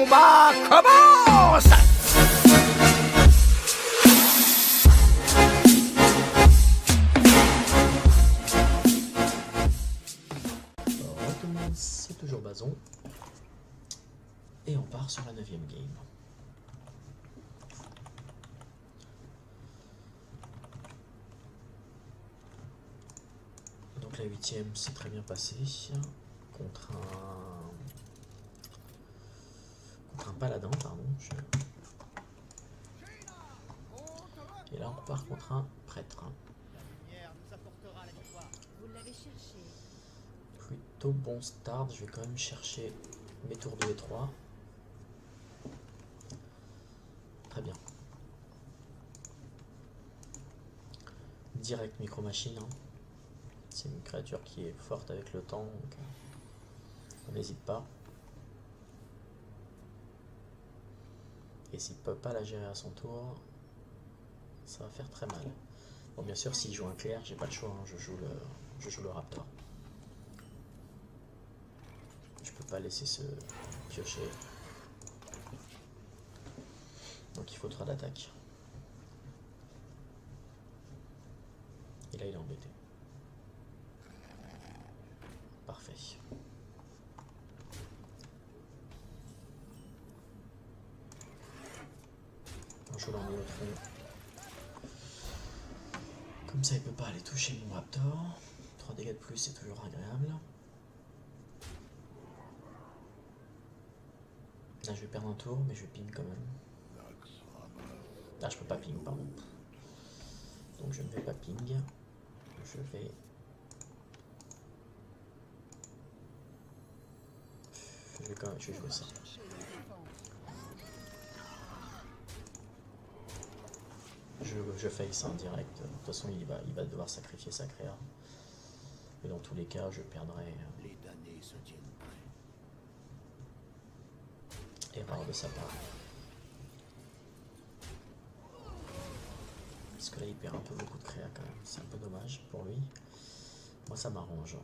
combat commence! Alors, tout le monde, c'est toujours Bazon. Et on part sur la 9ème game. Donc la 8ème s'est très bien passée contre un paladin, pardon. Et là on repart contre un prêtre. Plutôt bon start, je vais quand même chercher mes tours 2 et 3. Très bien. Direct micro-machine. Hein. C'est une créature qui est forte avec le temps, donc on n'hésite pas. Et s'il ne peut pas la gérer à son tour, ça va faire très mal. Bon, bien sûr, s'il joue un clair, j'ai pas le choix, hein, je joue le raptor. Je peux pas laisser se piocher. Donc il faut 3 d'attaque. Et là il est embêté. Parfait. Je l'envoie au fond. Comme ça il peut pas aller toucher mon raptor. 3 dégâts de plus, c'est toujours agréable. Là je vais perdre un tour, mais je vais ping quand même. Ah, je peux pas ping, pardon. Donc je ne vais pas ping. Je vais jouer ça. Je face en direct. De toute façon, il va devoir sacrifier sa créa. Et dans tous les cas, je perdrai. Les damnés se tiennent prêts. Erreur de sa part. Parce que là, il perd un peu beaucoup de créa quand même. C'est un peu dommage pour lui. Moi, ça m'arrange.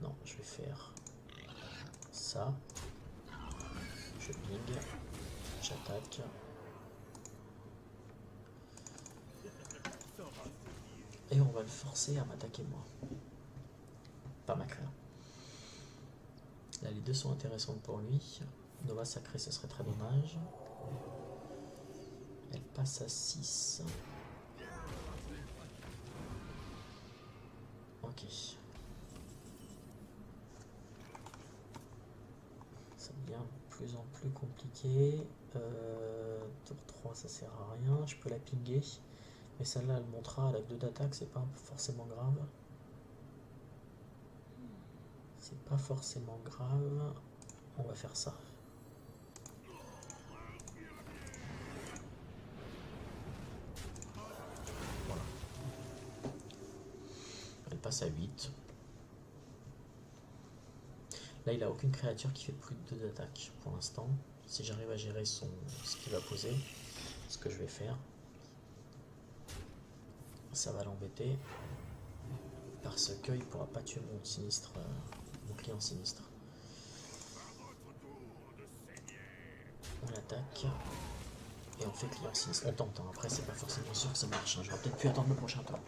Non, je vais faire ça. Je ping. J'attaque. Et on va le forcer à m'attaquer moi. Pas ma créa. Là, les deux sont intéressantes pour lui. Nova sacrée, ce serait très dommage. Elle passe à 6. Ok. Ça devient de plus en plus compliqué. Tour 3, ça sert à rien. Je peux la pinguer. Mais celle-là, elle montera, elle a 2 d'attaque, c'est pas forcément grave. C'est pas forcément grave. On va faire ça. Voilà. Elle passe à 8. Là, il a aucune créature qui fait plus de 2 d'attaque pour l'instant. Si j'arrive à gérer ce qu'il va poser, ce que je vais faire, ça va l'embêter parce qu'il ne pourra pas tuer mon sinistre, mon client sinistre. On l'attaque et on fait client sinistre. On tente, hein. Après c'est pas forcément sûr que ça marche. Hein. J'aurais peut-être pu attendre le prochain tour.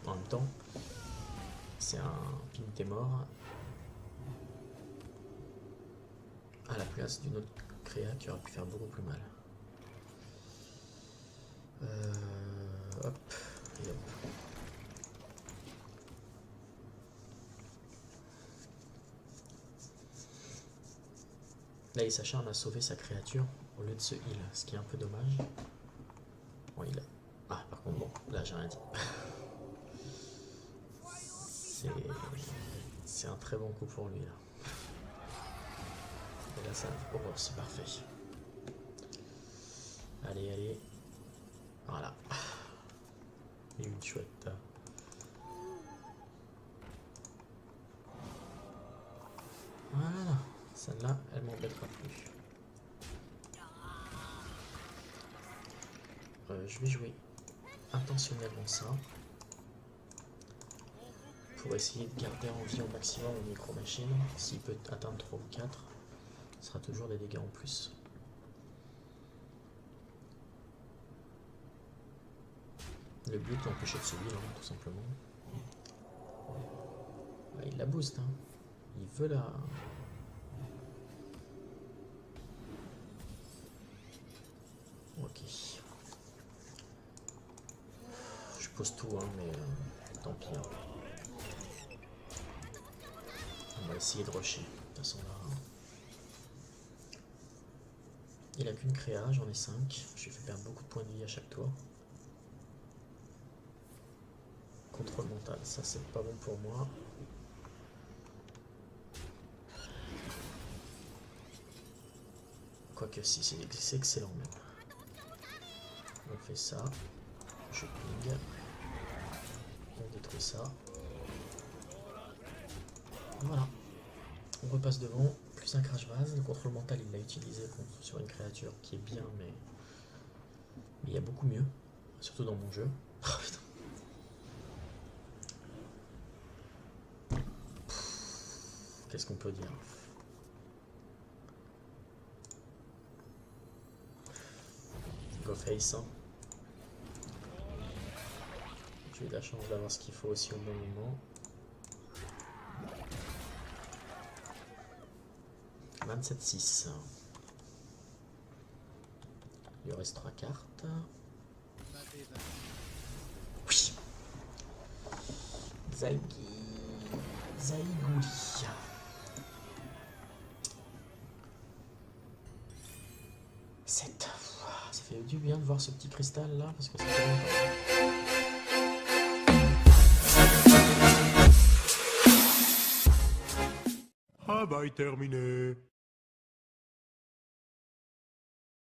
En même temps, c'est un ping t'es mort à la place d'une autre créa qui aurait pu faire beaucoup plus mal. Hop et hop. Là, il s'acharne à sauver sa créature au lieu de se heal, ce qui est un peu dommage. Bon, il a... Ah, par contre, bon, là, j'ai rien dit. C'est un très bon coup pour lui, là. Et là, ça... Oh, c'est parfait. Allez, allez. Voilà. Et une chouette. Voilà. Celle-là, elle m'embêtera plus. Je vais jouer intentionnellement ça. pour essayer de garder en vie au maximum au micro-machine. S'il peut atteindre 3 ou 4, ce sera toujours des dégâts en plus. Le but est d'empêcher de subir, hein, tout simplement. Là, il la booste, hein. Il veut la... Ok. Je pose tout, hein, mais tant pis. Hein. On va essayer de rusher. De toute façon, là... Il a qu'une créa, j'en ai 5. Je lui fais perdre beaucoup de points de vie à chaque tour. Contrôle mental, ça c'est pas bon pour moi. Quoique si, c'est excellent même. On fait ça. Je ping. On détruit ça. Voilà. On repasse devant. Plus un crash base. Le contrôle mental, il l'a utilisé sur une créature qui est bien, mais il y a beaucoup mieux. Surtout dans mon jeu. Oh, putain. Qu'est-ce qu'on peut dire? Go face. Hein. J'ai eu la chance d'avoir ce qu'il faut aussi au bon moment. 27-6. Il lui reste 3 cartes. Oui. Zaïgouli. Ça fait du bien de voir ce petit cristal là parce que ça fait longtemps. Travail terminé.